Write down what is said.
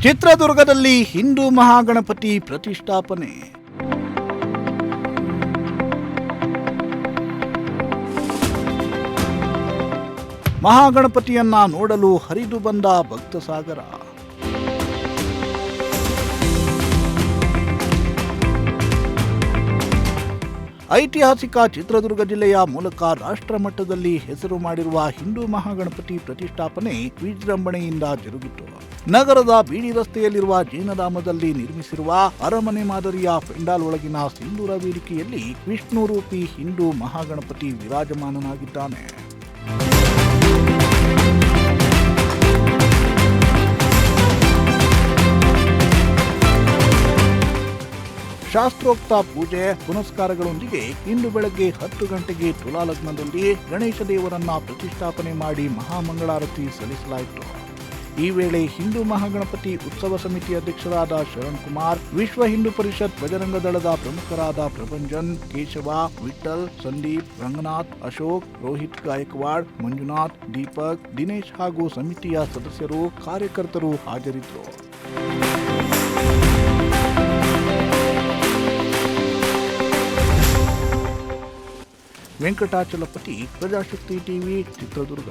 ಚಿತ್ರದುರ್ಗದಲ್ಲಿ ಹಿಂದೂ ಮಹಾಗಣಪತಿ ಪ್ರತಿಷ್ಠಾಪನೆ. ಮಹಾಗಣಪತಿಯನ್ನ ನೋಡಲು ಹರಿದು ಬಂದ ಭಕ್ತ ಸಾಗರ. ಐತಿಹಾಸಿಕ ಚಿತ್ರದುರ್ಗ ಜಿಲ್ಲೆಯ ಮೂಲಕ ರಾಷ್ಟ್ರ ಮಟ್ಟದಲ್ಲಿ ಹೆಸರು ಮಾಡಿರುವ ಹಿಂದೂ ಮಹಾಗಣಪತಿ ಪ್ರತಿಷ್ಠಾಪನೆ ವಿಜೃಂಭಣೆಯಿಂದ ಜರುಗಿತು. ನಗರದ ಬೀಡಿ ರಸ್ತೆಯಲ್ಲಿರುವ ಜೈನಧಾಮದಲ್ಲಿ ನಿರ್ಮಿಸಿರುವ ಅರಮನೆ ಮಾದರಿಯ ಪೆಂಡಾಲ್ ಒಳಗಿನ ಸಿಂಧೂರ ವೇದಿಕೆಯಲ್ಲಿ ವಿಷ್ಣು ರೂಪಿ ಹಿಂದೂ ಮಹಾಗಣಪತಿ ವಿರಾಜಮಾನನಾಗಿದ್ದಾನೆ. ಶಾಸ್ತ್ರೋಕ್ತ ಪೂಜೆ ಪುನಸ್ಕಾರಗಳೊಂದಿಗೆ ಇಂದು ಬೆಳಗ್ಗೆ 10 ಗಂಟೆಗೆ ತುಲಾಲಗ್ನದಲ್ಲಿ ಗಣೇಶ ದೇವರನ್ನ ಪ್ರತಿಷ್ಠಾಪನೆ ಮಾಡಿ ಮಹಾಮಂಗಳಾರತಿ ಸಲ್ಲಿಸಲಾಯಿತು. ಈ ವೇಳೆ ಹಿಂದೂ ಮಹಾಗಣಪತಿ ಉತ್ಸವ ಸಮಿತಿ ಅಧ್ಯಕ್ಷರಾದ ಶರಣ್ ಕುಮಾರ್, ವಿಶ್ವ ಹಿಂದೂ ಪರಿಷತ್ ಬಜರಂಗ ದಳದ ಪ್ರಮುಖರಾದ ಪ್ರಭಂಜನ್, ಕೇಶವ, ವಿಠಲ್, ಸಂದೀಪ್, ರಂಗನಾಥ್, ಅಶೋಕ್, ರೋಹಿತ್ ಗಾಯಕ್ವಾಡ್, ಮಂಜುನಾಥ್, ದೀಪಕ್, ದಿನೇಶ್ ಹಾಗೂ ಸಮಿತಿಯ ಸದಸ್ಯರು, ಕಾರ್ಯಕರ್ತರು ಹಾಜರಿದ್ದರು. ವೆಂಕಟಾಚಲಪತಿ, ಪ್ರಜಾಶಕ್ತಿ ಟಿವಿ, ಚಿತ್ರದುರ್ಗ.